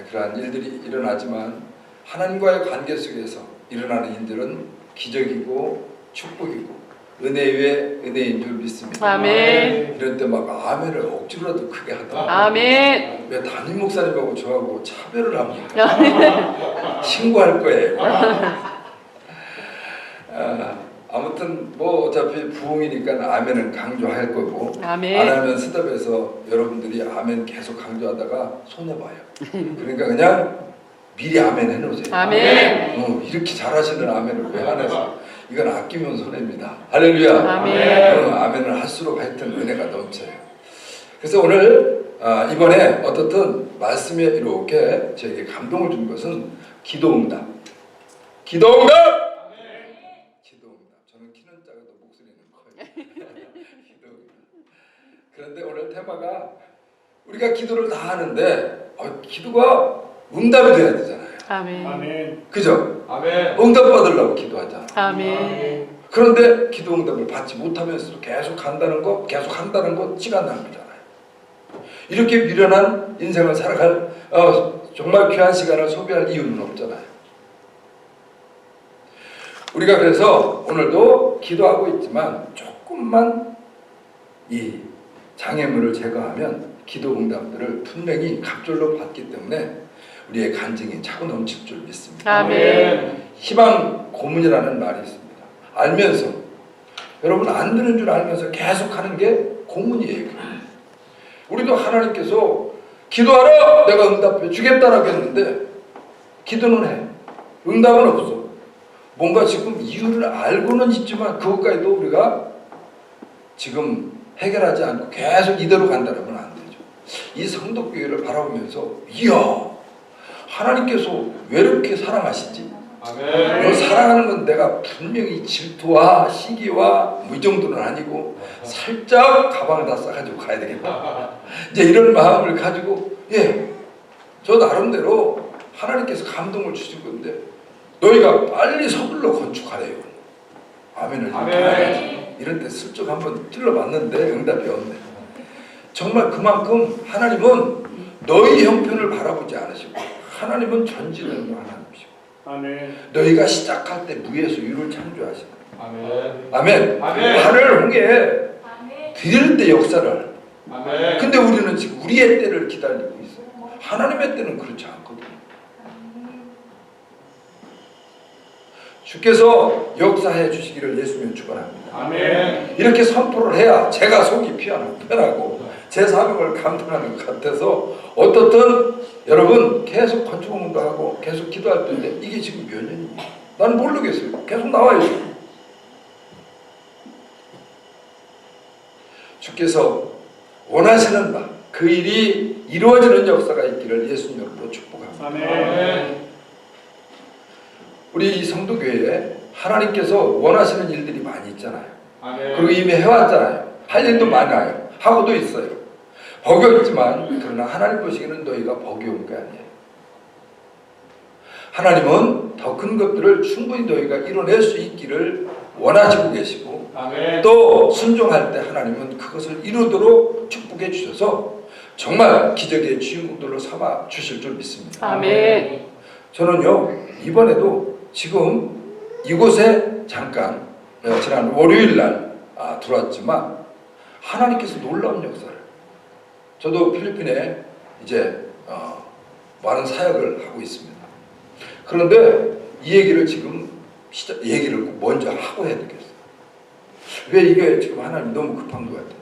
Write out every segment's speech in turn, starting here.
그러한 일들이 일어나지만 하나님과의 관계 속에서 일어나는 일들은 기적이고 축복이고 은혜 위에 은혜인 줄 믿습니다. 아멘. 이럴 때 막 아멘을 억지로라도 크게 하더라고요. 아멘. 왜 담임 목사님하고 저하고 차별을 합니까? 신고할 거예요. 아무튼 뭐 어차피 부흥이니까 아멘은 강조할 거고, 아멘. 안 하면 스탑에서 여러분들이 아멘 계속 강조하다가 손해봐요. 그러니까 그냥 미리 아멘 해놓으세요. 아멘. 이렇게 잘하시는 아멘을 왜 안 해서? 이건 아끼면 손해입니다. 할렐루야. 아멘. 아멘을 할수록 하여튼 은혜가 넘쳐요. 그래서 오늘 이번에 어떻든 말씀에 이렇게 저에게 감동을 준 것은 기도응답. 기도응답! 저는 키는 작아도 목소리는 커요. 그런데 오늘 테마가 우리가 기도를 다 하는데 기도가 응답이 돼야 되잖아요. 아멘. 아멘. 그죠? 아멘. 응답 받으려고 기도하잖아. 아멘. 그런데 기도 응답을 받지 못하면서도 계속 한다는 것, 계속 한다는 것 시간 낭비잖아요. 이렇게 미련한 인생을 살아갈 정말 귀한 시간을 소비할 이유는 없잖아요. 우리가 그래서 오늘도 기도하고 있지만 조금만 이 장애물을 제거하면 기도 응답들을 분명히 갑절로 받기 때문에 우리의 간증이 차고 넘칠 줄 믿습니다. 아멘. 희망 고문이라는 말이 있습니다. 알면서 여러분 안 되는 줄 알면서 계속 하는 게 고문이에요. 우리도 하나님께서 기도하라 내가 응답해 주겠다라고 했는데 기도는 해. 응답은 없어. 뭔가 지금 이유를 알고는 있지만 그것까지도 우리가 지금 해결하지 않고 계속 이대로 간다면 안 되죠. 이 성도교회를 바라보면서 이야 하나님께서 왜 이렇게 사랑하시지? 아멘. 사랑하는 건 내가 분명히 질투와 시기와 이 정도는 아니고 살짝 가방을 다 싸가지고 가야 되겠다. 이제 이런 마음을 가지고 저 나름대로 하나님께서 감동을 주신 건데 너희가 빨리 서둘러 건축하래요. 아멘을. 아멘. 이런 때 슬쩍 한번 찔러봤는데 응답이 없네. 정말 그만큼 하나님은 너희 형편을 바라보지 않으시고 하나님은 전지전능 하나님이시고 아멘. 너희가 시작할 때 무에서 유를 창조하시는 아멘. 아멘. 아멘. 하늘 홍해 드릴 때 역사를. 아멘. 근데 우리는 지금 우리의 때를 기다리고 있어요. 하나님의 때는 그렇지 않거든요. 주께서 역사해 주시기를 예수님 축원합니다. 아멘. 이렇게 선포를 해야 제가 속이 편하고 제 사명을 감당하는 것 같아서 어떻든 여러분 계속 건축공부도 하고 계속 기도할 텐데 이게 지금 몇 년입니까? 난 모르겠어요. 계속 나와야죠. 주께서 원하시는 바 그 일이 이루어지는 역사가 있기를 예수님으로 축복합니다. 아멘. 우리 이 성도교회에 하나님께서 원하시는 일들이 많이 있잖아요. 아멘. 그리고 이미 해왔잖아요. 할 일도 많아요. 하고도 있어요. 복이 없지만 그러나 하나님 보시기에는 너희가 복이 온 게 아니에요. 하나님은 더 큰 것들을 충분히 너희가 이뤄낼 수 있기를 원하시고 계시고 아멘. 또 순종할 때 하나님은 그것을 이루도록 축복해 주셔서 정말 기적의 주인공들로 삼아 주실 줄 믿습니다. 아멘. 저는요 이번에도 지금 이곳에 잠깐 지난 월요일날 들어왔지만 하나님께서 놀라운 역사를 저도 필리핀에 이제 많은 사역을 하고 있습니다. 그런데 이 얘기를 지금 얘기를 먼저 하고 해야 되겠어요. 왜 이게 지금 하나님 너무 급한 것 같아요.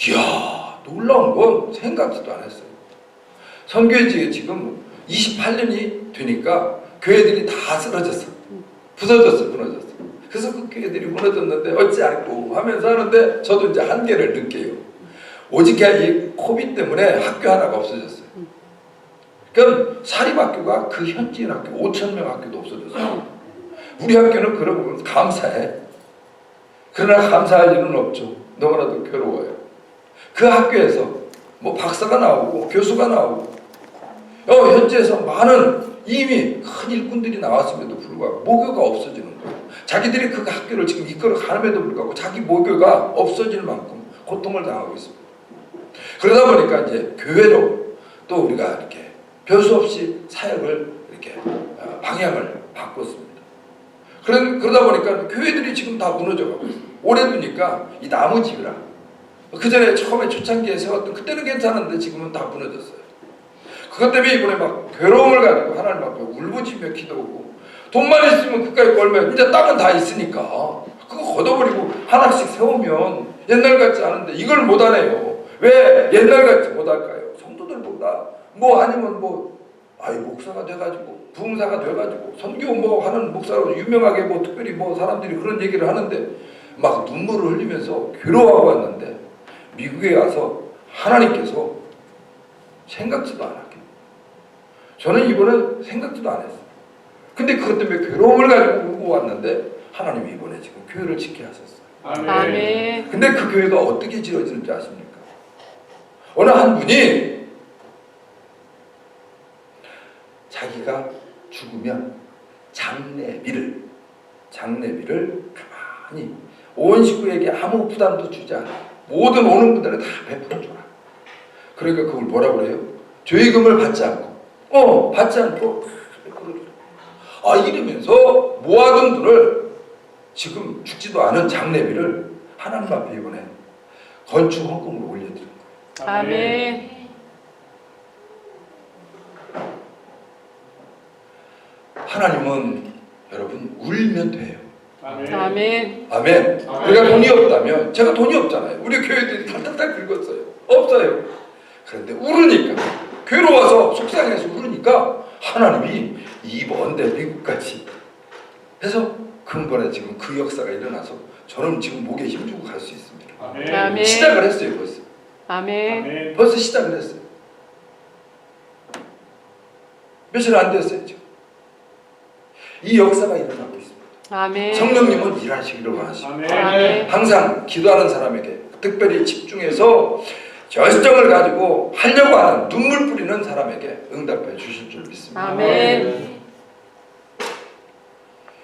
이야 놀라운 건 생각지도 않았어요. 선교지에 지금 28년이 되니까 교회들이 다 쓰러졌어. 부서졌어. 무너졌어. 그래서 그 교회들이 무너졌는데 어찌 않고 하면서 하는데 저도 이제 한계를 느껴요. 오직 이 코비드 때문에 학교 하나가 없어졌어요. 그러니까 사립학교가 그 현지인 학교 5,000명 학교도 없어졌어요. 우리 학교는 그러고 보면 감사해. 그러나 감사할 일은 없죠. 너무나도 괴로워요. 그 학교에서 뭐 박사가 나오고 교수가 나오고 현지에서 많은 이미 큰 일꾼들이 나왔음에도 불구하고 모교가 없어지는 거예요. 자기들이 그 학교를 지금 이끌어 가는데도 불구하고 자기 모교가 없어질 만큼 고통을 당하고 있습니다. 그러다 보니까 이제 교회로 또 우리가 이렇게 별수 없이 사역을 이렇게 방향을 바꿨습니다. 그러다 보니까 교회들이 지금 다 무너져가고 있어요. 오래 두니까 이 나무집이라 그 전에 처음에 초창기에 세웠던 그때는 괜찮은데 지금은 다 무너졌어요. 그것 때문에 이번에 막 괴로움을 가지고 하나님 앞에 울부짖며 기도하고 돈만 있으면 그까이 벌면 이제 땅은 다 있으니까 그거 걷어버리고 하나씩 세우면 옛날 같지 않은데 이걸 못하네요. 왜 옛날 같지 못할까요? 성도들보다 뭐 아니면 목사가 돼가지고 부흥사가 돼가지고 선교 뭐 하는 목사로 유명하게 뭐 특별히 뭐 사람들이 그런 얘기를 하는데 막 눈물을 흘리면서 괴로워하고 왔는데 미국에 가서 하나님께서 생각지도 않았게 저는 이번에 생각지도 안 했어요. 근데 그것 때문에 괴로움을 가지고 울고 왔는데 하나님이 이번에 지금 교회를 짓게 하셨어요. 아멘. 근데 그 교회가 어떻게 지어지는지 아십니까? 어느 한 분이 자기가 죽으면 장례비를 가만히 온 식구에게 아무 부담도 주지 않아. 모든 오는 분들은 다 베풀어줘라. 그러니까 그걸 뭐라고 그래요? 조의금을 받지 않고 베풀어줘라. 이러면서 모아둔 돈을 지금 죽지도 않은 장례비를 하나님 앞에 이번에 건축 헌금으로 올려드린 거예요. 아멘. 하나님은 여러분 울면 돼요. 아멘. 아멘. 우리가 돈이 없다면 제가 돈이 없잖아요. 우리 교회들이 탈탈탈 긁었어요. 없어요. 그런데 울으니까 괴로워서 속상해서 울으니까 하나님이 이 먼데 미국까지 해서 근본에 지금 그 역사가 일어나서 저는 지금 목에 힘주고 갈 수 있습니다. 아멘. 시작을 했어요. 벌써. 아멘. 벌써 시작을 했어요. 며칠 안 됐어요. 지금. 이 역사가 일어나고 있습니다. 아멘. 성령님은 일하시기를 원하시고 아멘. 항상 기도하는 사람에게 특별히 집중해서 열정을 가지고 하려고 하는 눈물 뿌리는 사람에게 응답해 주실 줄 믿습니다. 아멘.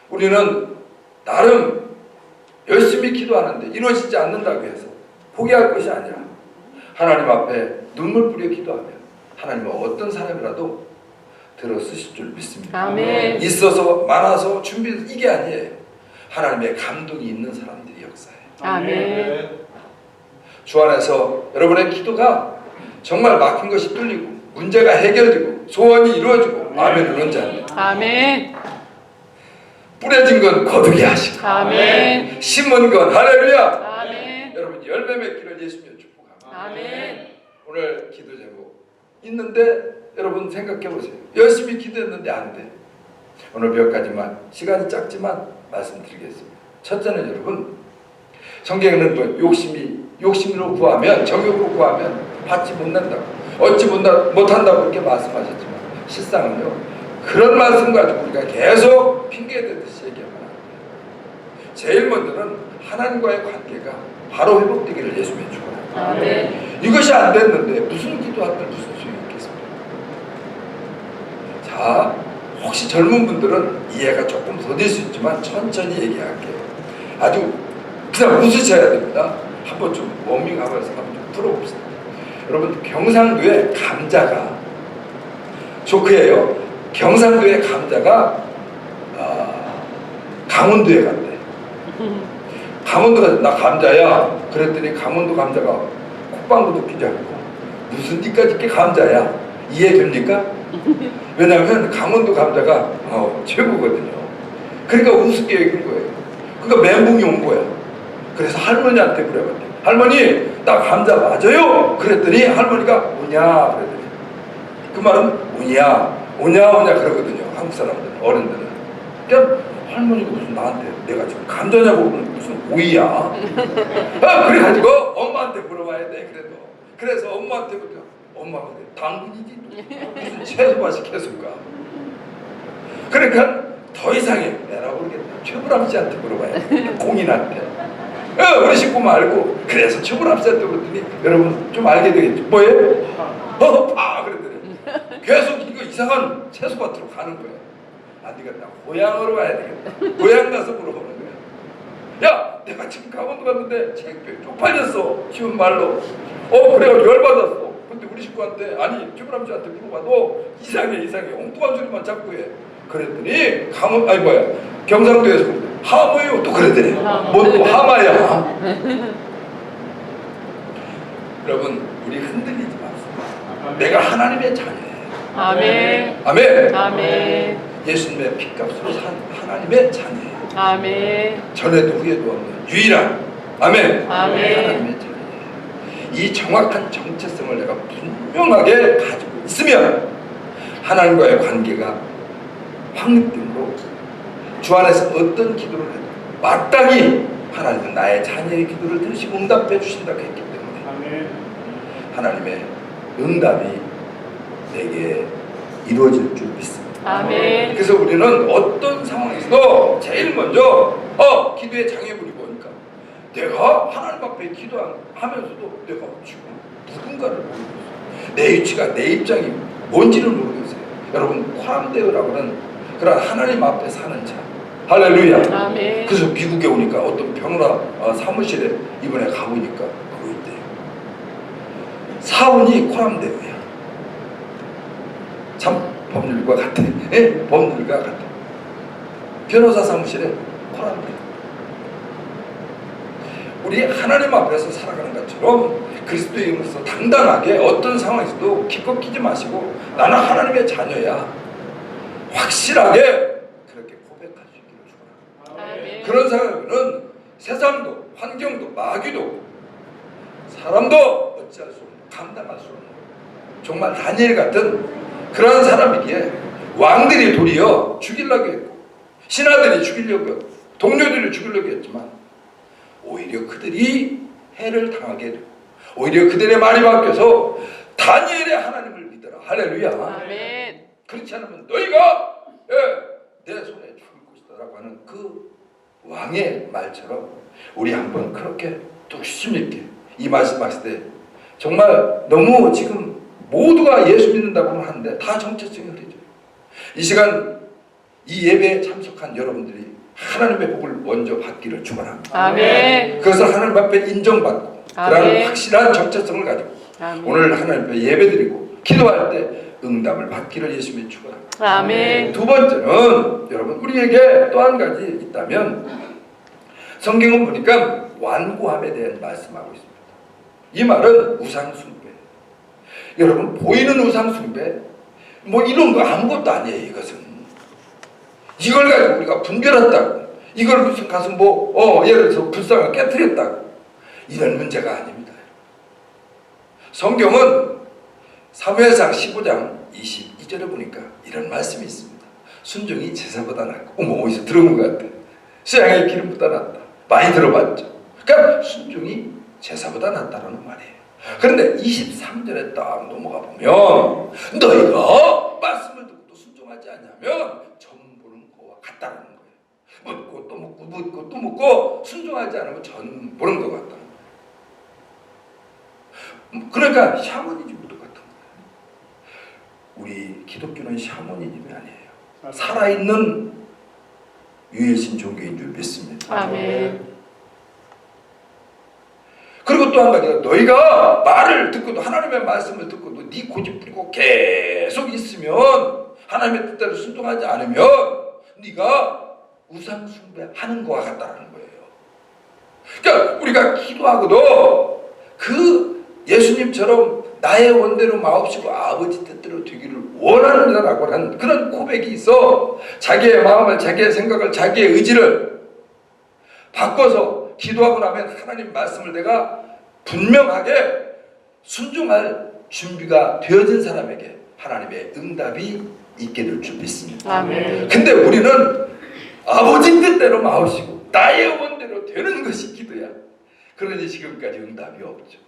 우리는 나름 열심히 기도하는데 이루어지지 않는다고 해서 포기할 것이 아니라 하나님 앞에 눈물 뿌려 기도하면 하나님은 어떤 사람이라도 들어 쓰실 줄 믿습니다. 아멘. 있어서 많아서 준비해서 이게 아니에요. 하나님의 감동이 있는 사람들이 역사예요. 아멘. 주 안에서 여러분의 기도가 정말 막힌 것이 뚫리고 문제가 해결되고 소원이 이루어지고 아멘을 언제 합니다. 아멘. 뿌려진 건 거두게 하시고 아멘. 심은 건 할렐루야. 아멘. 여러분 열매 맺기를 예수님 축복합니다. 아멘. 오늘 기도 제목 있는데 여러분 생각해 보세요. 열심히 기도했는데 안 돼. 오늘 몇 가지만 시간이 작지만 말씀드리겠습니다. 첫째는 여러분 성경에는 뭐 욕심으로 구하면 정욕으로 구하면 받지 못한다고 얻지 못한다고 그렇게 말씀하셨지만 실상은요 그런 말씀 가지고 우리가 계속 핑계대듯이 얘기하면 안 돼요. 제일 먼저는 하나님과의 관계가 바로 회복되기를 예수님의 축원합니다. 아멘. 이것이 안 됐는데 무슨 기도한들 무슨 소용이 있겠습니까? 자, 혹시 젊은 분들은 이해가 조금 더딜 수 있지만 천천히 얘기할게요. 아주 그냥 웃으셔야 됩니다. 한번 좀 워밍업해서 한번 좀 풀어봅시다. 여러분 경상도에 감자가 조크예요. 경상도의 감자가 강원도에 간대. 강원도가 나 감자야. 그랬더니 강원도 감자가 콧방구도 끼지 않고 무슨 니까지 게 감자야. 이해됩니까? 왜냐하면 강원도 감자가 최고거든요. 그러니까 우습게 얘기한 거예요. 그러니까 멘붕이 온 거야. 그래서 할머니한테 물어봤대. 할머니 나 감자 맞아요? 그랬더니 할머니가 오냐 그랬더니 그 말은 오냐 그러거든요. 한국 사람들은 어른들은. 그러니까 할머니가 무슨 나한테 내가 지금 감자냐고 무슨 오이야. 그래가지고 엄마한테 물어봐야 돼. 그래서 엄마한테 물어. 엄마가 그래 당근이지 무슨 채소밭이 채소가. 그러니까 더 이상해 내가 모르겠다. 최불암 씨한테 물어봐야 돼. 공인한테. 우리 식구 말고 그래서 최불암 씨한테 물었더니 여러분 좀 알게 되겠죠. 뭐예요? 그랬더니 계속 이거 이상한 채소밭으로 가는 거야. 안 되겠다. 고향으로 가야 되겠다. 고향 가서 물어보는 거야. 야 내가 지금 강원도 갔는데 책배 쪽팔렸어. 쉬운 말로. 그래가 열받았어. 근데 우리 식구한테 아니 주부람씨한테 물어봐도 이상해 엉뚱한 소리만 자꾸 해. 그랬더니 경상도에서 하모요 또 그랬더니 뭐 또 하마야. 여러분 우리 흔들리지 마세요. 내가 하나님의 자녀예요. 아멘. 아멘. 아멘. 예수님의 핏값으로 산 하나님의 자녀예요. 아멘. 전에도 후에도 없는 유일한 아멘. 아멘. 하나님의 자녀예요. 이 정확한 정체성을 내가 분명하게 가지고 있으면 하나님과의 관계가 확립됨으로 주 안에서 어떤 기도를 해도 마땅히 하나님은 나의 자녀의 기도를 들으시고 응답해 주신다고 했기 때문에 하나님의 응답이 내게 이루어질 줄 믿습니다. 아멘. 그래서 우리는 어떤 상황에서도 제일 먼저 기도의 장애물이 뭐니까 내가 하나님 앞에 기도하면서도 내가 지금 누군가를 모르겠어요. 내 위치가 내 입장이 뭔지를 모르겠어요. 여러분 코람데오라고 하는 그런 하나님 앞에 사는 자 할렐루야. 아멘. 그래서 미국에 오니까 어떤 변호사 사무실에 이번에 가보니까 그거 있대요. 사원이 코람데오야. 참 법률과 같아. 예? 법률과 같아. 변호사 사무실에 코람데오. 우리 하나님 앞에서 살아가는 것처럼 그리스도인으로서 당당하게 어떤 상황에서도 기껏 끼지 마시고 나는 하나님의 자녀야. 확실하게 그렇게 고백할 수 있기를 축원합니다. 아멘. 그런 사람은 세상도 환경도 마귀도 사람도 어찌할 수 없는 감당할 수 없는 정말 다니엘 같은 그러한 사람이기에 왕들이 도리어 죽이려고 했고 신하들이 죽이려고 했고 동료들이 죽이려고 했지만 오히려 그들이 해를 당하게 되고 오히려 그들의 말이 바뀌어서 다니엘의 하나님을 믿어라. 할렐루야. 아멘. 그렇지 않으면 너희가 내 손에 죽을 것이다 라고 하는 그 왕의 말처럼 우리 한번 그렇게 뚝심 있게 이 말씀하실 때 정말 너무 지금 모두가 예수 믿는다고는 하는데 다 정체성이 흐려져요. 이 시간 이 예배에 참석한 여러분들이 하나님의 복을 먼저 받기를 축원합니다. 아멘. 그것을 하나님 앞에 인정받고 그런 아멘. 확실한 정체성을 가지고 아멘. 오늘 하나님 앞에 예배드리고 기도할 때 응답을 받기를 예수님이 축원합니다. 아멘. 두 번째는 여러분 우리에게 또 한 가지 있다면 성경은 보니까 완고함에 대한 말씀하고 있습니다. 이 말은 우상숭배. 여러분 보이는 우상숭배 뭐 이런 거 아무것도 아니에요. 이것은 이걸 가지고 우리가 분별했다고 이걸 무슨 가서 예를 들어서 불상을 깨뜨렸다고 이런 문제가 아닙니다. 성경은 사무엘상 15장 22절에 보니까 이런 말씀이 있습니다. 순종이 제사보다 낫고 어디서 들어본 것 같아. 수양의 기름보다 낫다. 많이 들어봤죠. 그러니까 순종이 제사보다 낫다라는 말이에요. 그런데 23절에 딱 넘어가 보면 너희가 말씀을 듣고도 순종하지 않냐면 전 보는 거와 같다는 거예요. 묻고 또 묻고 묻고 또 묻고 순종하지 않으면 전 보는 것 같다는 거예요. 그러니까 샤머니즘도 같은 거예요. 우리 기독교는 샤머니즘이 아니에요. 살아있는 유일신 종교인 줄 믿습니다. 아멘. 그리고 또 한 가지가 너희가 말을 듣고도 하나님의 말씀을 듣고도 네 고집 부리고 계속 있으면 하나님의 뜻대로 순종하지 않으면 네가 우상 숭배하는 것과 같다는 거예요. 그러니까 우리가 기도하고도 그 예수님처럼 나의 원대로 마옵시고 아버지 뜻대로 되기를 원하는다라고 하는 그런 고백이 있어 자기의 마음을 자기의 생각을 자기의 의지를 바꿔서 기도하고 나면 하나님 말씀을 내가 분명하게 순종할 준비가 되어진 사람에게 하나님의 응답이 있게 될 줄 믿습니다. 아멘. 근데 우리는 아버지 뜻대로 마옵시고 나의 원대로 되는 것이 기도야. 그러니 지금까지 응답이 없죠.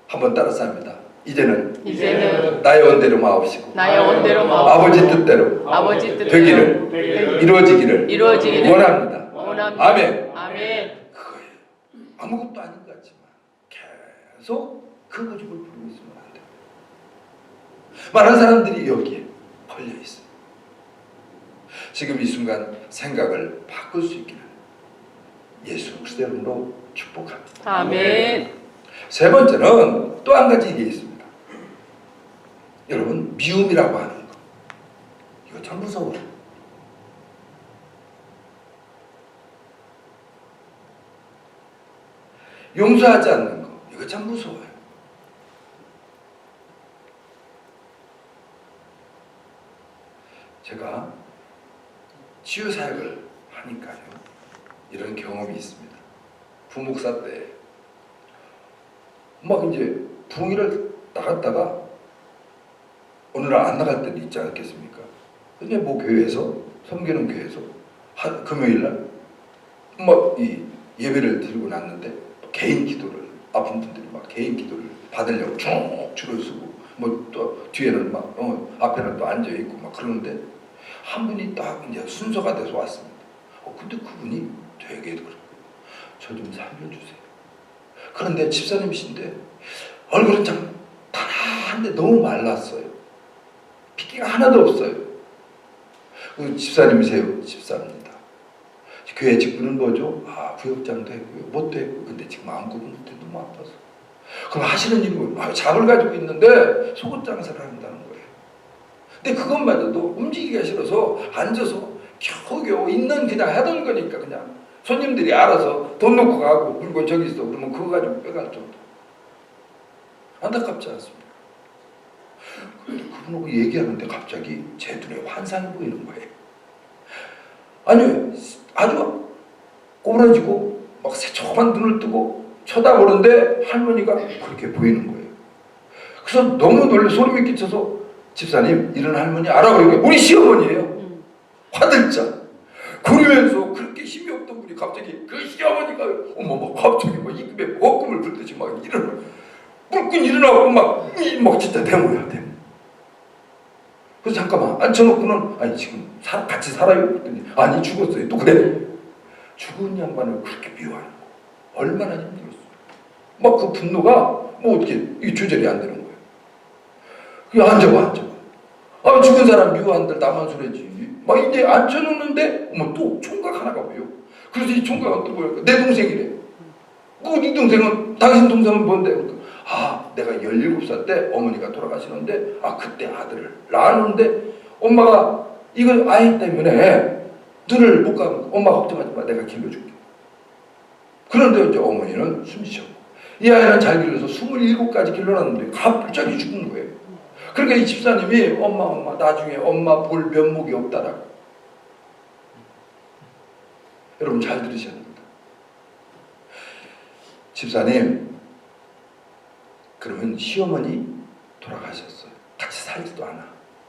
한번 따라서 합니다. 이제는 나의 원대로 마옵시고 나의 원대로 마옵시고 아버지 뜻대로 아버지 뜻대로 되기를 이루어지기를 원합니다. 아멘. 아멘. 그거예요. 아무것도 아닌 것 같지만 계속 그 고집을 부리고 있으면 안 돼요. 많은 사람들이 여기에 걸려 있어요. 지금 이 순간 생각을 바꿀 수 있기를 예수 그리스도의 이름으로 축복합니다. 아멘. 세 번째는 또 한 가지 일이 있습니다. 여러분 미움이라고 하는 거 이거 참 무서워요. 용서하지 않는 거 이거 참 무서워요. 제가 치유 사역을 하니까요 이런 경험이 있습니다. 부목사 때 막 이제 부흥회를 나갔다가 어느 날 안 나갈 때도 있지 않겠습니까? 근데 뭐 교회에서 섬기는 교회에서 금요일 날 막 이 예배를 드리고 났는데 개인 기도를 아픈 분들이 막 개인 기도를 받으려고 쭉 줄을 서고 뭐 또 뒤에는 막 앞에는 또 앉아 있고 막 그러는데 한 분이 딱 이제 순서가 돼서 왔습니다. 근데 그분이 되게 그래요. 저 좀 살려주세요. 그런데 집사님이신데 얼굴은 참 단아한데 너무 말랐어요. 핏기가 하나도 없어요. 그 집사님이세요. 집사입니다. 교회 직분은 뭐죠? 부역장도 했고요. 뭣도 했고. 근데 지금 아무것도 못해 너무 아파서. 그럼 하시는 일이 뭐예요? 잡을 가지고 있는데 속옷 장사를 한다는 거예요. 근데 그것마저도 움직이기가 싫어서 앉아서 겨우겨우 있는 그냥 하던 거니까 그냥 손님들이 알아서 돈 놓고 가고 물건 저기 있어 그러면 그거 가지고 빼갈 정도. 안타깝지 않습니까? 근데 그분하고 얘기하는데 갑자기 제 눈에 환상이 보이는 거예요. 아니 아주 꼬부라지고 막 새초만 눈을 뜨고 쳐다보는데 할머니가 그렇게 보이는 거예요. 그래서 너무 놀래 소름이 끼쳐서 집사님 이런 할머니 알아보니까 우리 시어머니예요. 화들짝 그러면서 그렇게 힘이 없던 분이 갑자기 그 시어머니가 어머 갑자기 막 입에 거금을 불듯이 막 일어나 불끈 일어나고 막 진짜 대모야 대모. 그래서 잠깐만 앉혀놓고는 아니 지금 같이 살아요? 그랬더니 아니 죽었어요. 또 그래. 죽은 양반을 그렇게 미워하는 거 얼마나 힘들었어요. 막 그 분노가 뭐 어떻게 이 조절이 안 되는 거예요. 그냥 앉아봐. 죽은 사람 미워한들 나만 소리지. 막 이제 앉혀놓는데 어머 또 총각 하나가 보여. 그래서 이 총각은 또 뭐야? 내 동생이래. 네 동생은 당신 동생은 뭔데? 내가 17살 때 어머니가 돌아가시는데 그때 아들을 낳았는데 엄마가 이걸 아이 때문에 눈을 못 감고 엄마 걱정하지 마 내가 길러줄게. 그런데 이제 어머니는 숨지셨고 이 아이는 잘 길러서 27까지 길러놨는데 갑자기 죽은 거예요. 그러니까 이 집사님이 엄마 나중에 엄마 볼 면목이 없다라고. 여러분 잘 들으셔야 됩니다. 집사님 그러면 시어머니 돌아가셨어요. 같이 살지도 않아.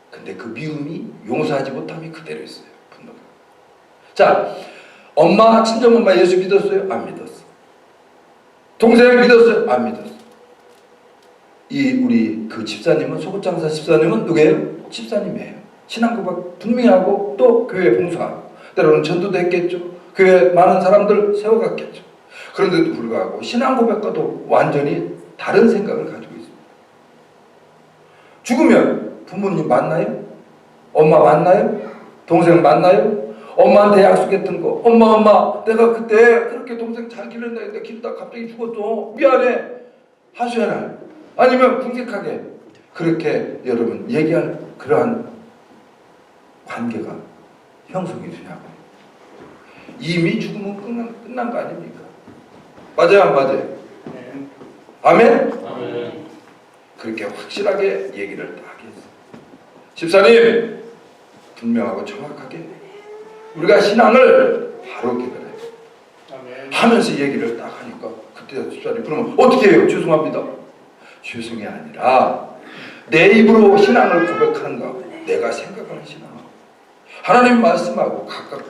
근데 그 미움이 용서하지 못함이 그대로 있어요. 분노가. 자, 엄마 친정엄마 예수 믿었어요? 안 믿었어. 동생 믿었어요? 안 믿었어. 우리 그 집사님은 속옷장사 집사님은 누구예요? 집사님이에요. 신앙고백 분명히 하고 또 교회 봉사하고 때로는 전도도 했겠죠. 교회 많은 사람들 세워갔겠죠. 그런데도 불구하고 신앙고백과도 완전히 다른 생각을 가지고 있습니다. 죽으면 부모님 만나요? 엄마 만나요? 동생 만나요? 엄마한테 약속했던 거 엄마 내가 그때 그렇게 동생 잘 기른다 했는데 기르다가 갑자기 죽었어 미안해 하소연할 아니면 궁색하게 그렇게 여러분 얘기할 그러한 관계가 형성이 되냐고. 이미 죽으면 끝난 거 아닙니까? 맞아요 안 맞아요? 아멘? 아멘. 그렇게 확실하게 얘기를 딱 했어요. 집사님 분명하고 정확하게 우리가 신앙을 바로 개발해요. 하면서 얘기를 딱 하니까 그때 집사님 그러면 어떻게 해요? 죄송합니다. 죄송이 아니라 내 입으로 신앙을 고백하는 거 내가 생각하는 신앙 하나님 말씀하고 각각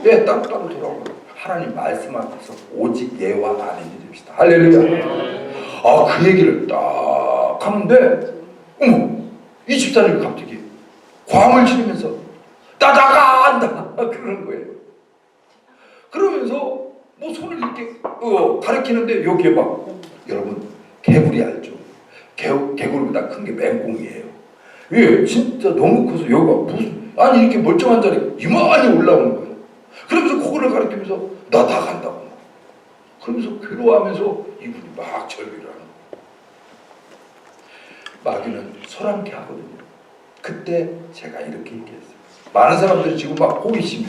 때 따로 돌아오고 하나님 말씀 앞에서 오직 예와 아멘이 됩시다. 할렐루야. 그 얘기를 딱 하는데 이 집사님이 갑자기 광을 지르면서 나간다 그러는 거예요. 그러면서 뭐 손을 이렇게 가리키는데 여기에 막 여러분 개구리 알죠? 개구리보다 큰 게 맹꽁이에요. 왜? 진짜 너무 커서 여기가 무슨 이렇게 멀쩡한 자리가 이만히 올라오는 거예요. 그러면서 그거를 가리키면서 나 간다고 그러면서 괴로워하면서 이분이 막 절규를 하는 거예요. 마귀는 소란케 하거든요. 그때 제가 이렇게 얘기했어요. 많은 사람들이 지금 막 호기심이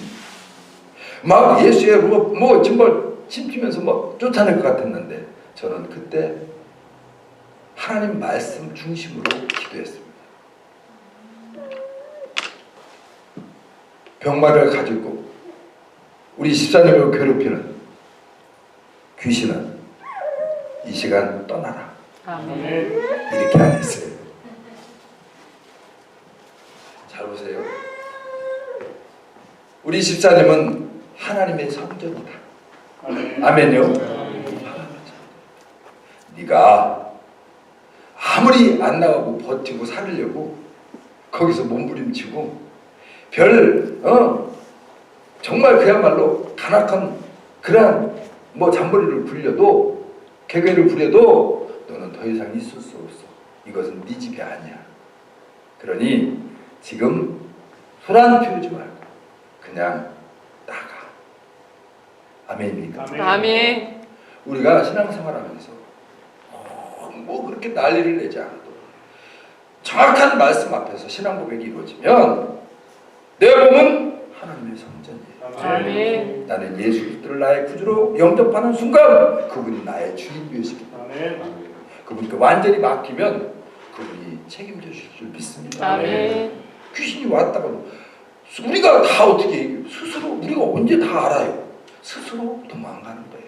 막 예수의 뭐 정말 힘주면서 막 쫓아낼 것 같았는데 저는 그때 하나님 말씀 중심으로 기도했습니다. 병마를 가지고 우리 집사님을 괴롭히는 귀신은 이 시간 떠나라. 아멘. 이렇게 안 했어요. 잘 보세요. 우리 집사님은 하나님의 성전이다. 아멘요. 네가 아무리 안 나가고 버티고 살으려고 거기서 몸부림치고 정말 그야말로 간악한 그러한 잔머리를 굴려도 개괴를 부려도 너는 더 이상 있을 수 없어. 이것은 네 집이 아니야. 그러니 지금 소란 피우지 말고 그냥 나가. 아멘입니까? 아멘. 우리가 신앙생활하면서 그렇게 난리를 내지 않아도 정확한 말씀 앞에서 신앙 고백이 이루어지면 내 몸은 하나님의 성전이에요. 아멘. 나는 예수 그리스도를 나의 구주로 영접하는 순간 그분이 나의 주인 되십니다. 그분께 완전히 맡기면 그분이 책임져 주실 줄 믿습니다. 아멘. 귀신이 왔다가도 우리가 다 어떻게 얘기해요? 스스로 우리가 언제 다 알아요. 스스로 도망가는 거예요.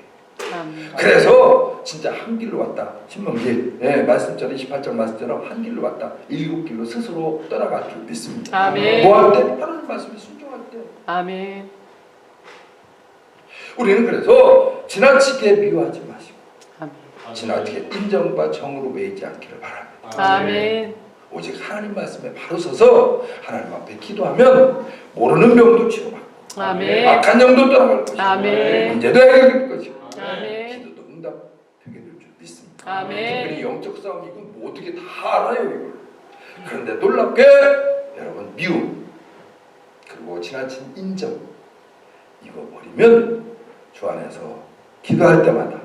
아멘. 그래서 진짜 한 길로 왔다. 신명기 말씀처럼 28장 말씀처럼 한 길로 왔다. 7길로 스스로 떠나갈 줄 믿습니다. 아멘. 뭐 할 때? 하나님 말씀에 순종할 때. 아멘. 우리는 그래서 지나치게 미워하지 마시고 아멘. 지나치게 인정과 정으로 매이지 않기를 바랍니다. 아멘. 오직 하나님 말씀에 바로 서서 하나님 앞에 기도하면 모르는 병도 치료받고 아멘. 악한 영도 떠나갈 것이고 아멘. 문제도 해결될 것이고 아멘. 기도도 응답되게 될 줄 믿습니다. 아멘. 특별히 영적 싸움 이건 뭐 어떻게 다 알아요 이걸. 그런데 놀랍게 여러분 미움 그리고 지나친 인정 이거 버리면 주 안에서 기도할 때마다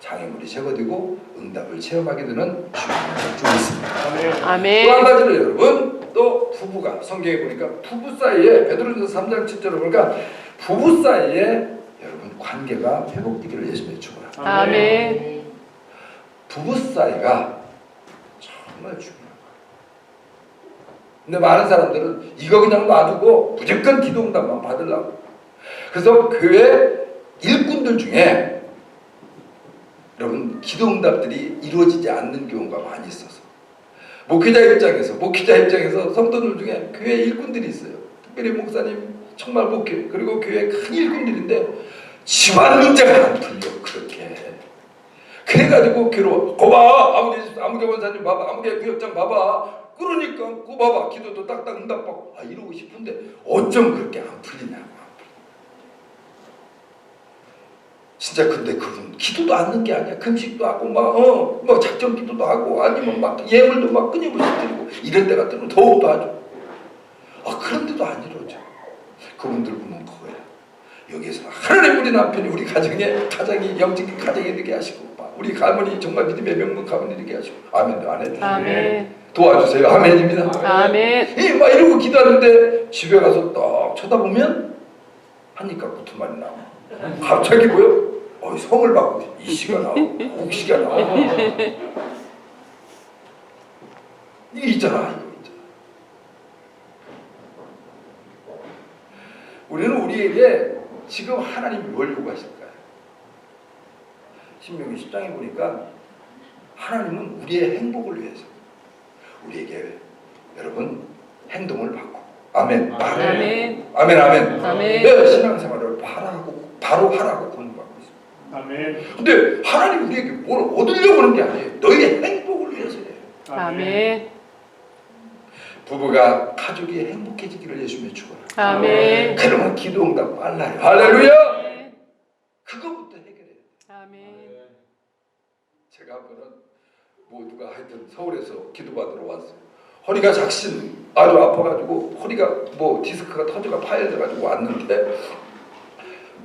장애물이 제거되고 응답을 체험하게 되는 주 있습니다. 또 아멘. 한 가지는 여러분 또 부부가 성경에 보니까 부부 사이에 베드로전서 3장 7절을 보니까 부부 사이에 여러분 관계가 회복되기를 예수님의 축원합니다. 아멘. 부부 사이가 정말 중요한 거예요. 근데 많은 사람들은 이거 그냥 놔두고 무조건 기도 응답만 받으려고. 그래서 교회 일꾼들 중에 여러분 기도 응답들이 이루어지지 않는 경우가 많이 있어서 목회자 입장에서 성도들 중에 교회 일꾼들이 있어요. 특별히 목사님 정말 목회 그리고 교회 큰 일꾼들인데 집안 문제가 안 풀려 그렇게. 그래가지고 괴로워. 거봐 아무개 원사님 봐봐 아무개 구역장 봐봐. 그러니까 그거 봐봐 기도도 딱딱 응답받고 이러고 싶은데 어쩜 그렇게 안 풀리냐고. 진짜 근데 그분 기도도 않는 게 아니야. 금식도 하고 막 작전 기도도 하고 아니면 막 예물도 막 끊임없이 드리고 이럴 때 같으면 더욱더 하죠. 그런데도 안 이루어져. 그분들 보면 그거야. 여기에서 하나님 우리 남편이 우리 가정이 영적인 가정이 되게 하시고 우리 가문이 정말 믿음의 명문 가문이 되게 하시고 아멘도 안 해주세요. 아멘. 도와주세요. 아멘입니다. 아멘. 막 이러고 기도하는데 집에 가서 딱 쳐다보면 한니까 붙은 말이 나와. 갑자기 뭐요? 성을 받고 이씨가 나오고 옥씨가 나오고 이게 있잖아. 우리는 우리에게 지금 하나님이 뭘 요구하실까요? 신명기 10장에 보니까 하나님은 우리의 행복을 위해서 우리에게 여러분 행동을 바꾸고 아멘. 아멘. 아멘. 아멘. 내 신앙생활을 바로 하라고 권고하고 있습니다. 아멘. 근데 하나님 우리에게 뭘 얻으려고 하는 게 아니에요. 너희의 행복을 위해서예요. 아멘. 부부가 가족이 행복해지기를 예수님의 축원합니다. 아멘. 그러면 기도응답 빨라요. 할렐루야. 그거부터 해결해요. 아멘. 제가 한 번은 누가 하여튼 서울에서 기도받으러 왔어요. 허리가 작심 아주 아파가지고 허리가 디스크가 터져가 파열돼가지고 왔는데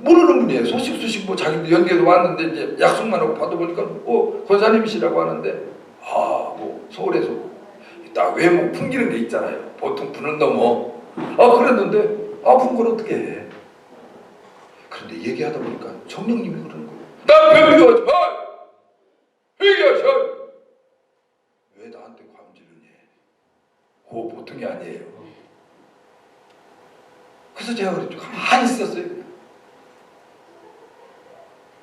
모르는 분이에요. 소식 자기도 연계도 왔는데 이제 약속만 하고 받아보니까 권사님이시라고 하는데 서울에서 딱 외모 풍기는 게 있잖아요. 보통 분을 넘어. 그랬는데 아픈 걸 어떻게 해? 그런데 얘기하다 보니까 성령님이 그러는 거예요. 남편 미워하지 마! 회개하셔! 왜 나한테 관계를 해? 그거 보통이 아니에요. 그래서 제가 그랬죠. 가만히 있었어요. 그냥.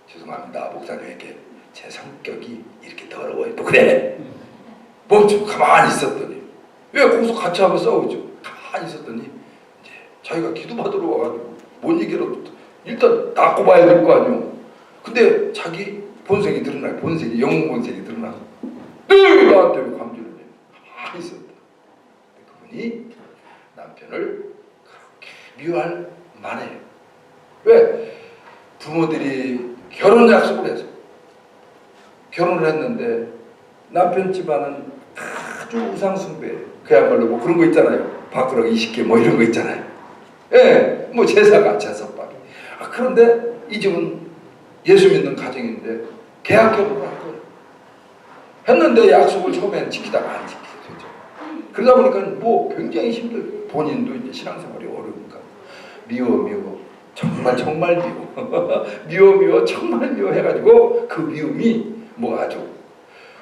죄송합니다. 목사님에게 제 성격이 이렇게 더러워요. 또 그래. 멈추고 가만히 있었더니 왜 거기서 같이 하면 싸우죠? 가만히 있었더니 이제 자기가 기도받으러 와가지고 뭔 얘기라도 일단 닦고 봐야 될 거 아니에요. 근데 자기 본색이 드러나요. 본색이 영웅 본색이 드러나서 나한테 왜 감지를 해? 가만히 있었다. 그분이 남편을 그렇게 미워할 만해요. 왜? 부모들이 결혼 약속을 해서 결혼을 했는데 남편 집안은 아주 우상숭배, 그야말로 뭐 그런 거 있잖아요. 밥그릇 20개 뭐 이런 거 있잖아요. 예, 뭐 제사가 제사밥이. 그런데 이 집은 예수 믿는 가정인데 계약 결혼을 한 거예요. 했는데 약속을 처음에는 지키다가 안 지키게 되죠. 그러다 보니까 뭐 굉장히 힘들어요. 본인도 이제 신앙생활이 어려우니까 미워 정말 미워 정말 미워 해가지고 그 미움이 뭐 아주.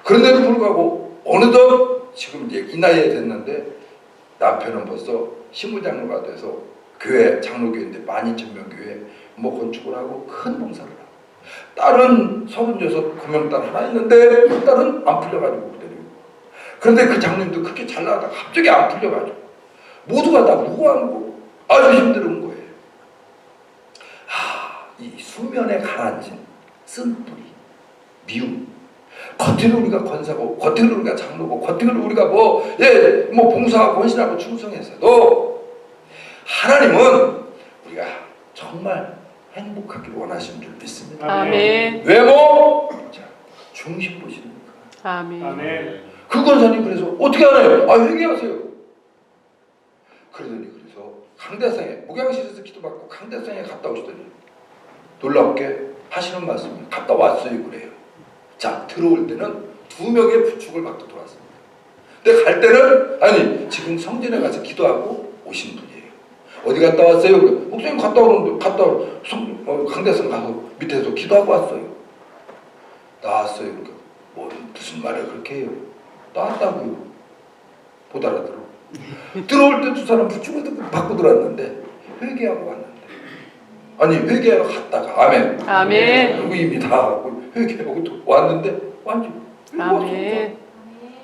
그런데도 불구하고 어느덧 지금 이제 이 나이에 됐는데 남편은 벌써 신부장로가 돼서 교회 장로교회인데 12,000명 교회 뭐 건축을 하고 큰 봉사를 하고, 딸은 36 금명딸 하나 있는데 그 딸은 안 풀려가지고 그래요. 그런데 그 장로님도 그렇게 잘 나가다가 갑자기 안 풀려가지고 모두가 다 무고하고 아주 힘든 거예요. 이 수면에 가라앉은 쓴뿌리 미움. 겉으로 우리가 권사고, 겉으로 우리가 장로고, 겉으로 우리가 뭐 봉사하고 헌신하고 충성해서도 하나님은 우리가 정말 행복하기를 원하시는 줄 믿습니다. 아멘. 외모, 중심 보시는 거. 아멘. 아멘. 그 권사님 그래서 어떻게 하나요? 회개하세요. 그러더니 그래서 강대상에 목양실에서 기도받고 강대상에 갔다 오시더니 놀랍게 하시는 말씀을 갔다 왔어요 그래요. 자, 들어올 때는 2명의 부축을 받고 들어왔습니다. 근데 갈 때는 아니 지금 성전에 가서 기도하고 오신 분이에요. 어디 갔다 왔어요? 목사님 갔다 오는데 강대상 가서 밑에서 기도하고 왔어요. 나왔어요. 그러니까 무슨 말을 그렇게 해요? 나왔다고요. 못 알아들어. 들어올 때 2사람 부축을 받고 들어왔는데 회개하고 왔는데 아니 회개하러 갔다가 아멘. 그리고 이미 다 회개하고 또 왔는데 완전 아멘.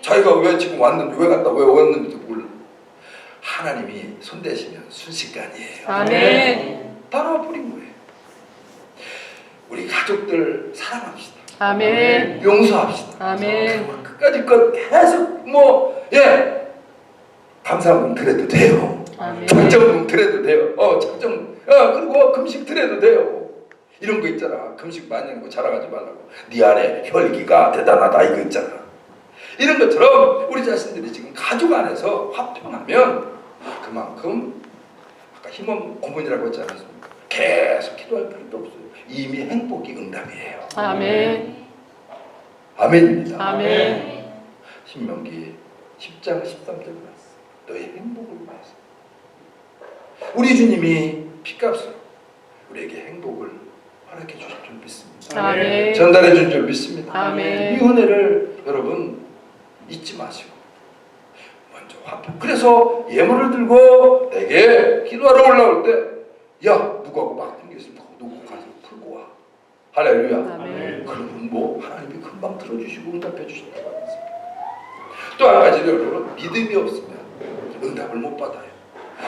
자기가 왜 지금 왔는지 왜 왔는지도 몰라. 하나님이 손대시면 순식간이에요. 아멘. 다 나와버린 거예요. 우리 가족들 사랑합시다. 아멘. 용서합시다. 아멘. 끝까지 계속 감사문 드려도 돼요. 아멘. 작정문 드려도 돼요. 그리고 금식 드려도 돼요. 이런 거 있잖아. 금식 많이 하는 거 자랑하지 말라고. 네 안에 혈기가 대단하다 이거 있잖아. 이런 것처럼 우리 자신들이 지금 가족 안에서 화평하면 그만큼 아까 힘없는 고문이라고 했지 않았습니까? 계속 기도할 필요도 없어요. 이미 행복이 응답이에요. 아멘. 아멘입니다. 아멘. 신명기 10장 13절에 나왔어. 너의 행복을 위해서. 우리 주님이 피값으로 우리에게 행복을 허락해 주실 줄 믿습니다. 아멘. 전달해 줄 줄 믿습니다. 아멘. 이 은혜를 여러분 잊지 마시고 먼저 화평. 그래서 예물을 들고 내게 기도하러 올라올 때 누구하고 막 튕겼으면 누구 가서 풀고 와. 할렐루야. 아멘. 그러면 하나님이 금방 들어주시고 응답해 주신다고 하겠습니다. 또 한 가지는 여러분 믿음이 없으면 응답을 못 받아요.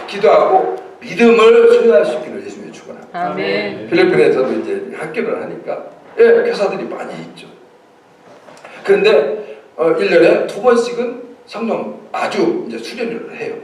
기도하고 믿음을 소유할 수 있기를 예수님의 축원합니다. 아멘. 필리핀에서도 이제 학교를 하니까 교사들이 많이 있죠. 그런데 1년에 2번씩은 성령 아주 이제 수련을 해요.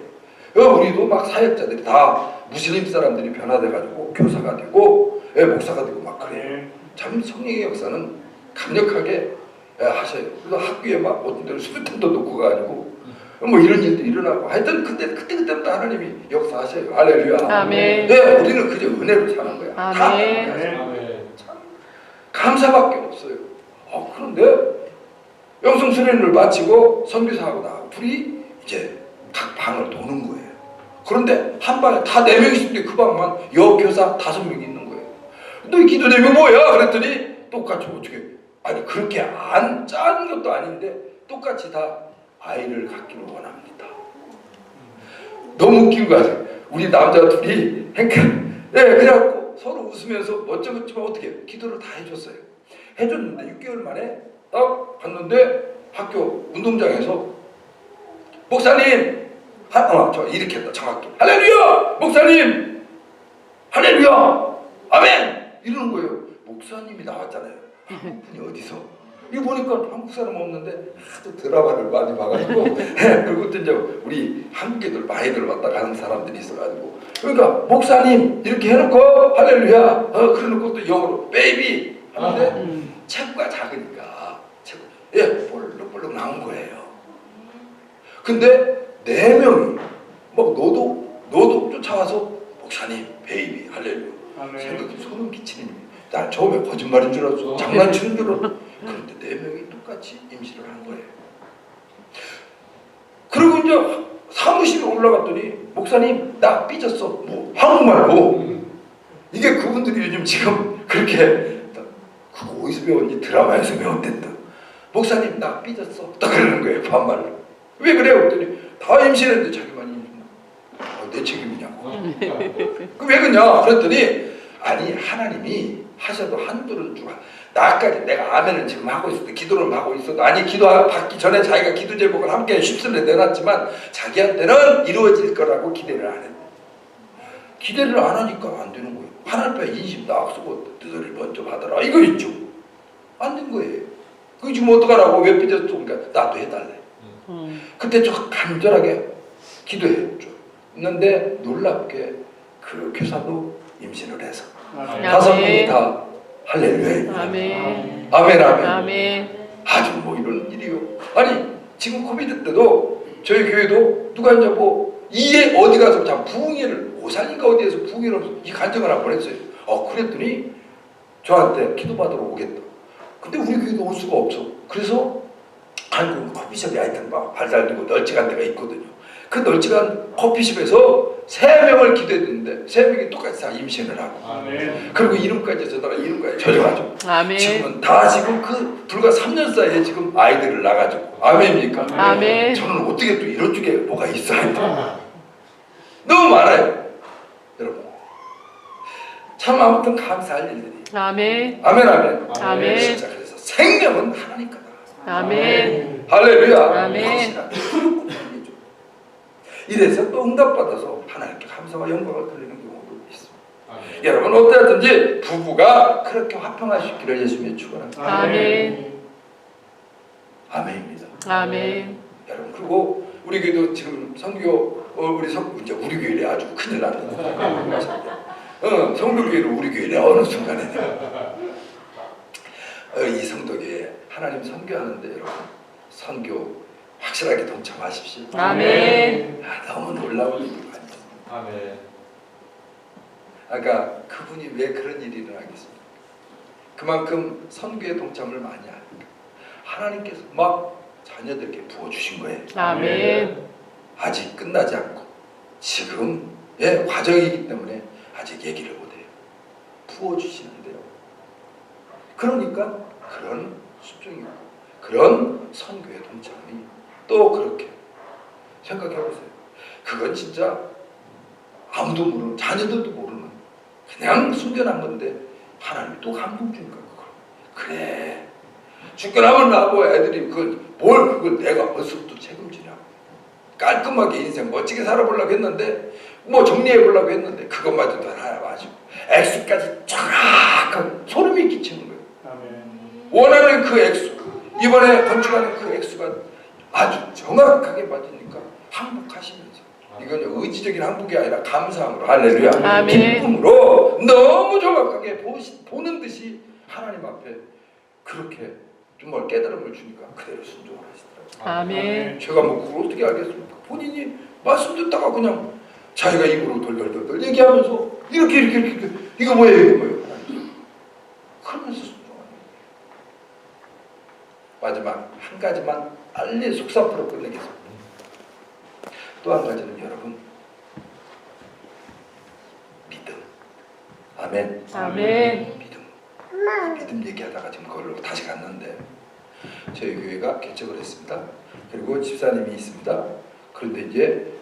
우리도 막 사역자들이 다 무슬림 사람들이 변화돼가지고 교사가 되고 목사가 되고 막 그래요. 참 성령의 역사는 강력하게 하셔요. 그래서 학교에 막 어떤 데는 수류탄도 놓고 가지고 뭐 이런 일도 일어나고 하여튼 그때마다 하나님이 역사하셔요. 할렐루야. 아멘. 우리는 그저 은혜로 사는 거야. 아멘. 참 감사밖에 없어요. 그런데 영성 수련을 마치고 선교사하고 나하고 둘이 이제 각 방을 도는 거예요. 그런데 한 방에 다 4명이 있는데 그 방만 여교사 5명이 있는 거예요. 너 기도 내용 뭐야? 그랬더니 똑같이 어떻게 아니 그렇게 안 짠 것도 아닌데 똑같이 다 아이를 갖기를 원합니다. 너무 웃긴 거 같아요. 우리 남자 둘이 그래갖고 서로 웃으면서 멋쩍었지만 어떻게 기도를 다 해줬어요. 해줬는데 6개월 만에 딱 봤는데 학교 운동장에서 목사님 저 이렇게 했다 정확히 할렐루야 목사님 할렐루야 아멘 이러는 거예요. 목사님이 나왔잖아요. 한국분이 어디서 이거 보니까 한국 사람 없는데 하도 드라마를 많이 봐가지고 그리고 또 이제 우리 한국 애들 많이들 왔다 가는 사람들이 있어가지고 그러니까 목사님 이렇게 해놓고 할렐루야 그래놓고 또 영어로 베이비 하는데 체구가 작으니까 볼록볼록 나온 거예요. 근데 4명이 막 너도 쫓아와서 목사님 베이비 할렐루야 생각이 소름 끼치는 일이에요. 난 처음에 거짓말인 줄 알았어. 장난치는 줄 알았어. 그런데 4명이 똑같이 임신을 한 거예요. 그리고 이제 사무실에 올라갔더니 목사님 나 삐졌어. 뭐 한국말로. 이게 그분들이 요즘 지금 그렇게 그거 어디서 배웠니? 드라마에서 배웠댔다. 목사님 나 삐졌어. 딱 그러는 거예요. 반말로. 왜 그래요? 그랬더니 다 임신했는데 자기만 임신. 내 책임이냐고. 왜 그러냐? 그랬더니 아니 하나님이 하셔도 한도를 주고 나까지 내가 아멘을 지금 하고 있을 때 기도를 하고 있어도 아니 기도 받기 전에 자기가 기도 제목을 함께 쉽습니다 내놨지만 자기한테는 이루어질 거라고 기대를 안 했대. 기대를 안 하니까 안 되는 거예요. 하나님 앞에 인심도 악수고 너를 먼저 받아라 이거 있죠. 안 된 거예요. 그 지금 어떡하라고 왜 삐졌어? 그러니까 나도 해달래. 그때 저 간절하게 기도했죠. 있는데 놀랍게 그 교사도 임신을 해서 5분이 다 할렐루야. 아멘. 아멘 아멘. 아멘. 아주 뭐 이런 일이요. 아니 지금 코비드 때도 저희 교회도 누가 이제 뭐 이에 어디 가서 참 부흥회를 오산인가 어디에서 부흥회를 하면서 이 간증을 한번 했어요. 그랬더니 저한테 기도받으러 오겠다. 근데 우리 교회도 올 수가 없어. 그래서 한국 커피숍이 하여튼 막 발달되고 널찍한 데가 있거든요. 그 널찍한 커피숍에서 3명을 기도했는데 3명이 똑같이 다 임신을 하고 아멘. 그리고 이름까지 저다가 이름까지 져져가지고 아멘. 지금은 다 지금 그 불과 3년 사이에 지금 아이들을 낳아가지고 아멘입니까? 아멘. 저는 어떻게 또 이런 쪽에 뭐가 있어 하여튼 너무 많아요 여러분. 참 아무튼 감사할 일들이 아멘. 아멘 아멘. 아멘. 진짜 그래서 생명은 하나님 거다. 아멘. 할렐루야. 아멘. 확실한 얘기죠. 이래서 또 응답받아서 하나님께 감사와 영광을 돌리는 경우도 있습니다. 아멘. 여러분 어떠하든지 부부가 그렇게 화평하시기를 예수님의 축원합니다. 아멘. 아멘입니다. 아멘. 여러분 그리고 우리 교회도 지금 선교 이제 우리 교회에 아주 큰일 났는데 성도교회로 우리 교회에 어느 순간에 이 성도교회 하나님 선교하는데 여러분 선교 확실하게 동참하십시오. 아멘. 너무 놀라운 일이 많이 있습니다. 아멘. 아까 그분이 왜 그런 일이 일어나겠습니까? 그만큼 선교에 동참을 많이 하니까 하나님께서 막 자녀들에게 부어주신 거예요. 아멘. 아직 끝나지 않고 지금의 과정이기 때문에 아직 얘기를 못해요. 부어주시는데요. 그러니까 그런 수종이고 그런 선교의 동참이 또 그렇게 생각해보세요. 그건 진짜 아무도 모르는 자녀들도 모르는 그냥 숨겨난 건데 하나님이 또 감동 주니까 그걸 그래 죽겨나면 나고 애들이 그걸 내가 벌써부터 책임지냐고 깔끔하게 인생 멋지게 살아보려고 했는데 뭐 정리해보려고 했는데 그것마저도 하나 마시고 액수까지 정확하게 소름이 끼치는 거예요. 아멘. 원하는 그 액수 이번에 건축하는 그 액수가 아주 정확하게 맞으니까 항복하시면서 이건 의지적인 항복이 아니라 감사함으로 할렐루야 아멘. 기쁨으로 너무 정확하게 보는 듯이 하나님 앞에 그렇게 정말 깨달음을 주니까 그대로 순종을 하시더라고요. 아멘. 제가 뭐 그걸 어떻게 알겠습니까? 본인이 말씀 듣다가 그냥 자기가 입으로 덜덜덜 얘기하면서 이렇게 이거 뭐예요 이거 뭐예요 그러면서 순종하는 거예요. 마지막 한 가지만 빨리 속사포로 끝내겠습니다. 또 한 가지는 여러분 믿음. 아멘. 아멘. 믿음 얘기하다가 지금 그걸로 다시 갔는데 저희 교회가 개척을 했습니다. 그리고 집사님이 있습니다. 그런데 이제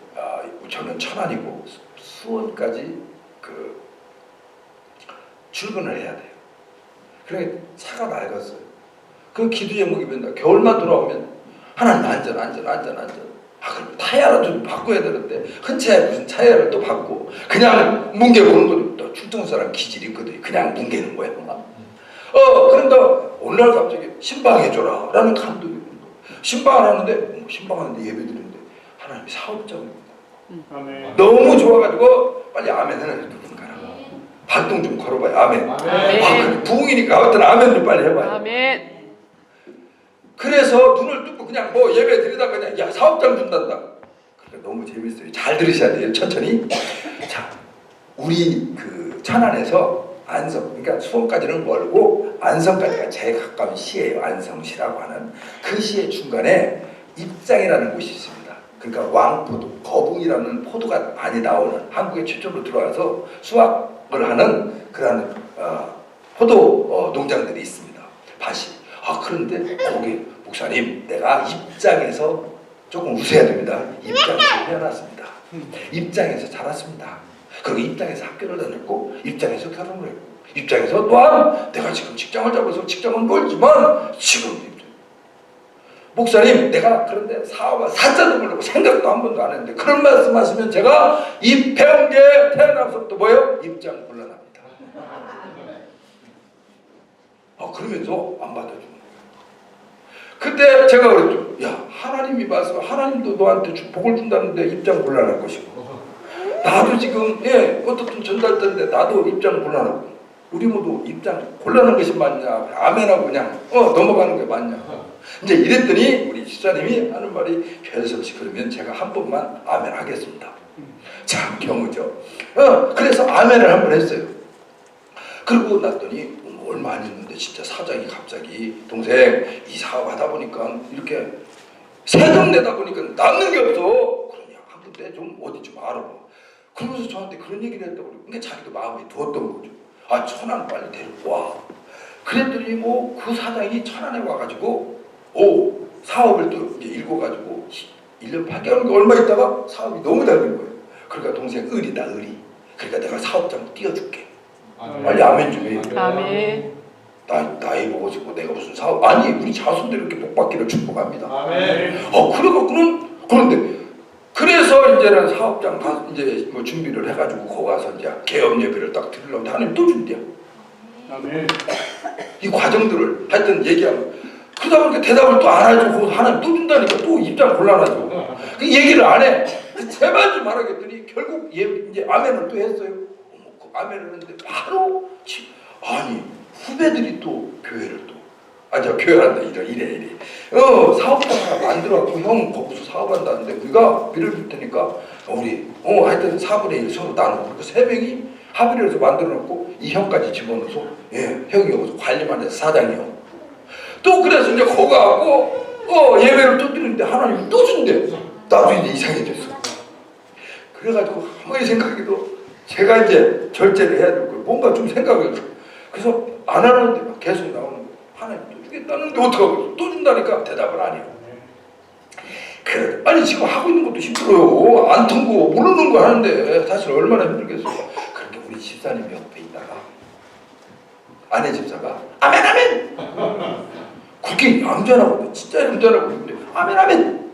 저는 천안이고 수원까지 그 출근을 해야 돼요. 그러니까 차가 낡았어요. 그 기도 제목이 맨날 겨울만 돌아오면 하나님 안전. 그럼 타이어를 좀 바꿔야 되는데 흔 차에 무슨 타이어를 또 바꾸고 그냥 뭉개보는 거죠. 또 출동사람 기질이 있거든요. 그냥 뭉개는 거야. 그런데 오늘날 갑자기 신방해줘라 라는 감독이 있는 거예요. 신방을 하는데 신방하는데 예배 드리는데 하나님이 사업장입니다. 아멘. 너무 좋아가지고 빨리 아멘 하나 누군가라. 발동 좀 걸어봐요. 아멘. 아멘. 부흥이니까 아무튼 아멘 좀 빨리 해봐요. 아멘. 그래서 눈을 뜨고 그냥 뭐 예배 드리다가 그냥 야 사업장 준단다. 그러니까 너무 재밌어요. 잘 들으셔야 돼요. 천천히. 자, 우리 그 천안에서 안성, 그러니까 수원까지는 멀고 안성까지가 제일 가까운 시예요. 안성시라고 하는 그 시의 중간에 입장이라는 곳이 있습니다. 그러니까 왕포도, 거북이라는 포도가 많이 나오는 한국에 최초로 들어와서 수확을 하는 그런 포도 농장들이 있습니다. 밭이. 그런데 거기 목사님 내가 입장에서 조금 웃어야 됩니다. 입장에서 태어났습니다. 입장에서 자랐습니다. 그리고 입장에서 학교를 다녔고 입장에서 결혼을 했고 입장에서 또한 내가 지금 직장을 잡아서 직장은 멀지만 지금 목사님 내가 그런데 사업을 사자도 모르고 생각도 한 번도 안 했는데 그런 말씀 하시면 제가 이 배운 게 태어나서부터 뭐예요? 입장 곤란합니다. 그러면서 안 받아주는 거예요. 그때 제가 그랬죠. 야 하나님이 봐서 하나님도 너한테 복을 준다는데 입장 곤란할 것이고 나도 지금 어떻든 전달된데 나도 입장 곤란하고 우리 모두 입장 곤란한 것이 맞냐 아멘하고 그냥 넘어가는 게 맞냐 이제 이랬더니 우리 집사님이 하는 말이 별수 없이 그러면 제가 한 번만 아멘 하겠습니다. 참 경우죠. 그래서 아멘을 한 번 했어요. 그러고 났더니 얼마 안 했는데 진짜 사장이 갑자기 동생 이 사업 하다 보니까 이렇게 세금 내다 보니까 남는 게 없어. 그러냐 한번 내 좀 어디 좀 알아봐. 그러면서 저한테 그런 얘기를 했다고 그러고 그러니까 자기도 마음에 두었던 거죠. 천안 빨리 데리고 와. 그랬더니 뭐 그 사장이 천안에 와가지고 사업을 또 이제 읽어가지고 1년 8개월 얼마 있다가 사업이 너무 잘 된 거예요. 그러니까 동생 의리다 의리. 그러니까 내가 사업장 띄워줄게. 빨리 아멘 좀 해. 아멘. 나이 먹어지고 내가 무슨 사업 아니 우리 자손들 이렇게 복 받기를 축복합니다. 아멘. 그런데 그래서 이제는 사업장 다 이제 뭐 준비를 해가지고 거기 가서 이제 개업 예배를 딱 드리려고 하나님 또 준대요. 아멘. 이 과정들을 하여튼 얘기하면 그러다 보니까 대답을 또 안 해주고 하나님 또 준다니까 또 입장 곤란하죠. 그 얘기를 안 해. 제발 좀 말하겠더니 결국 이제 아멘을 또 했어요. 그 아멘을 했는데 바로 아니 후배들이 또 교회를 또 저 교회란다 이래 사업장 하나 만들어갖고 형 거기서 사업한다는데 우리가 빌어줄 테니까 우리 하여튼 4분의 1 서로 나누고 그 3명이 합의를 해서 만들어놓고 이 형까지 집어넣어서 형이 여기서 관리만 해서 사장이요. 또 그래서 이제 거기 가고 예배를 또 드리는데 하나님이 또 준대. 나도 이제 이상해졌어. 그래가지고 가만히 생각해도 제가 이제 절제를 해야 될 거예요. 뭔가 좀 생각을 그래서 안 하는데 막 계속 나오는 거예요. 하나님 또 주겠다는데 어떡하고 또 준다니까 대답을 안 해요. 그래 아니 지금 하고 있는 것도 힘들어요. 안 통고 모르는 거 하는데 사실 얼마나 힘들겠어요. 그렇게 우리 집사님이 옆에 있다가 아내 집사가 아멘 그렇게 얌전하고 진짜 얌전하고 그런데 아멘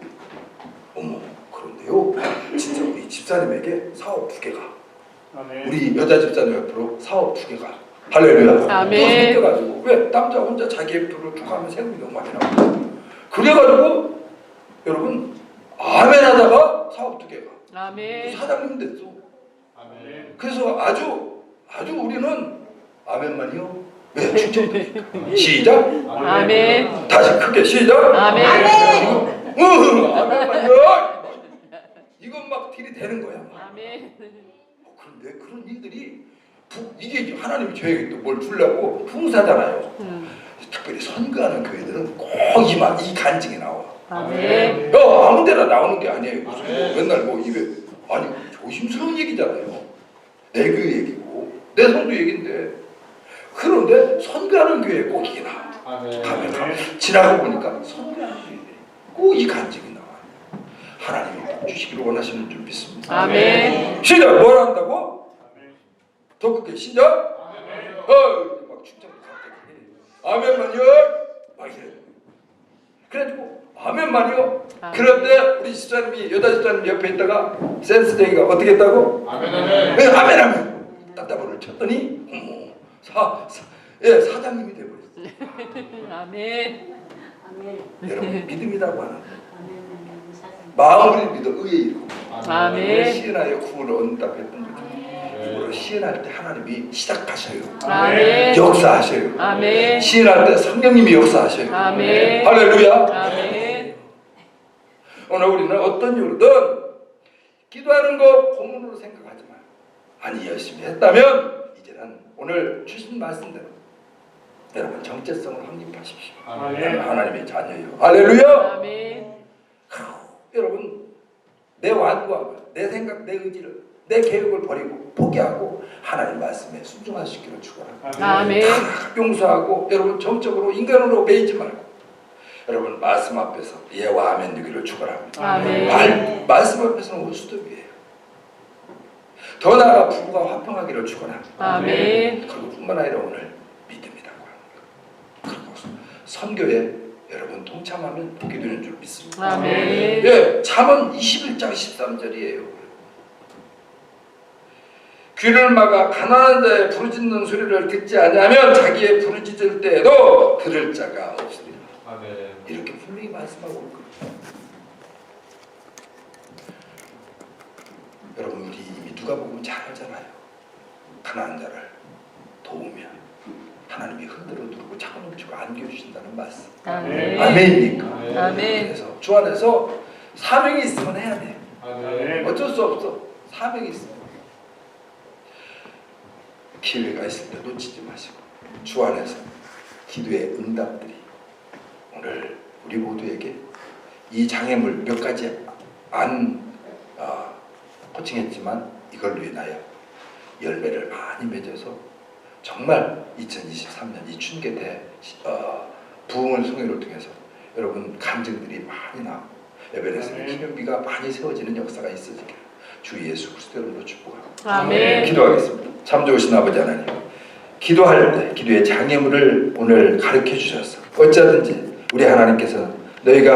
그런데요 진짜 우리 집사님에게 사업 2개가 아멘. 우리 여자 집사님 옆으로 사업 2개가 할렐루야. 아멘. 또 생겨가지고 왜 남자 혼자 자기 앱도를 쭉 하면 세금이 너무 많이 나고 그래가지고 여러분 아멘 하다가 사업 2개가 아멘. 사장님 됐어. 아멘. 그래서 아주 우리는 아멘만이요. 왜 축제니까 시작. 아멘. 다시 크게 시작. 아멘. 아멘만이요. 이건 막 딜이 되는 거야. 아멘. 그런데 그런 일들이 이게 하나님이 저에게 또 뭘 주려고 풍사잖아요. 특별히 선교하는 교회들은 꼭 이 간증이 나와. 아멘. 아무데나 나오는 게 아니에요. 무슨 뭐 맨날 뭐 입에 아니 조심스러운 얘기잖아요. 내 교회 얘기고 내 성도 얘기인데 그런데 선교하는 교회에 꼭 이게 나와. 가면 지나고 보니까 선교하는 교회에 꼭 이 간증이 나와요. 하나님이 꼭 주시기를 원하시는 줄 믿습니다. 아멘. 시작 뭘 한다고? 더 크게 시작. 막 춤춰서 갑자기 아멘만요. 막 이래. 그래가지고 아멘만요. 그런데 우리 집사님이 여자 집사님 옆에 있다가 센스쟁이가 어떻게 했다고? 아멘. 따따블을 쳤더니 사장님이 돼버렸어요. 아멘. 여러분 믿음이라고 하는 마음을 믿어 의에 이르고 아멘. 시은하여 구원을 얻는다고 했던 거죠. 이거를 시은할 때 하나님이 시작하셔요. 아멘. 역사하셔요. 아멘. 시은할 때 성령님이 역사하셔요. 아멘. 할렐루야. 아멘. 오늘 우리는 어떤 이유로든 기도하는 거 고문으로 생각하지 마요. 아니 열심히 했다면 이제는 오늘 주신 말씀대로 여러분 정체성을 확립하십시오. 아멘. 하나님의 자녀예요. 할렐루야. 아멘. 여러분 내 완고함을 내 생각 내 의지를 내 계획을 버리고 포기하고 하나님 말씀에 순종하시기를 축원합니다. 아멘. 다 용서하고 여러분 정적으로 인간으로 매이지 말고 여러분 말씀 앞에서 예와 아멘 되기를 축원합니다. 아멘. 말씀 앞에서는 원수들이에요. 더 나아가 부부가 화평하기를 축원합니다. 아멘. 그리고 뿐만 아니라 오늘 믿음이라고 합니다. 그리고 선교에 여러분 동참하면 복이 되는 줄 믿습니다. 아멘. 예, 잠언 21장 13절이에요. 귀를 막아 가난한 자의 부르짖는 소리를 듣지 아니하면 자기의 부르짖을 때에도 들을 자가 없습니다. 이렇게 분명히 말씀하고 올 거예요. 여러분 우리 이미 누가복음 잘 알잖아요. 가난한 자를 도우면 하나님이 흔들어 두르고 차고 넘치고 안겨주신다는 말씀. 아멘. 아멘입니까? 아멘. 그래서 주 안에서 사명이 있으면 해야 돼. 아멘. 어쩔 수 없어. 사명이 있으면. 기회가 있을 때 놓치지 마시고 주 안에서 기도의 응답들이 오늘 우리 모두에게 이 장애물 몇 가지 안 코칭했지만 이걸로 인하여 열매를 많이 맺어서 정말 2023년 이 춘계대 부흥을 성회를 통해서 여러분 간증들이 많이 나오고 에베레스트 기념비가 많이 세워지는 역사가 있어지기를 주 예수 그리스도 이름으로 축복합니다. 아멘. 기도하겠습니다. 참 좋으신 아버지 하나님, 기도할 때 기도의 장애물을 오늘 가르쳐 주셔서 어쩌든지 우리 하나님께서 너희가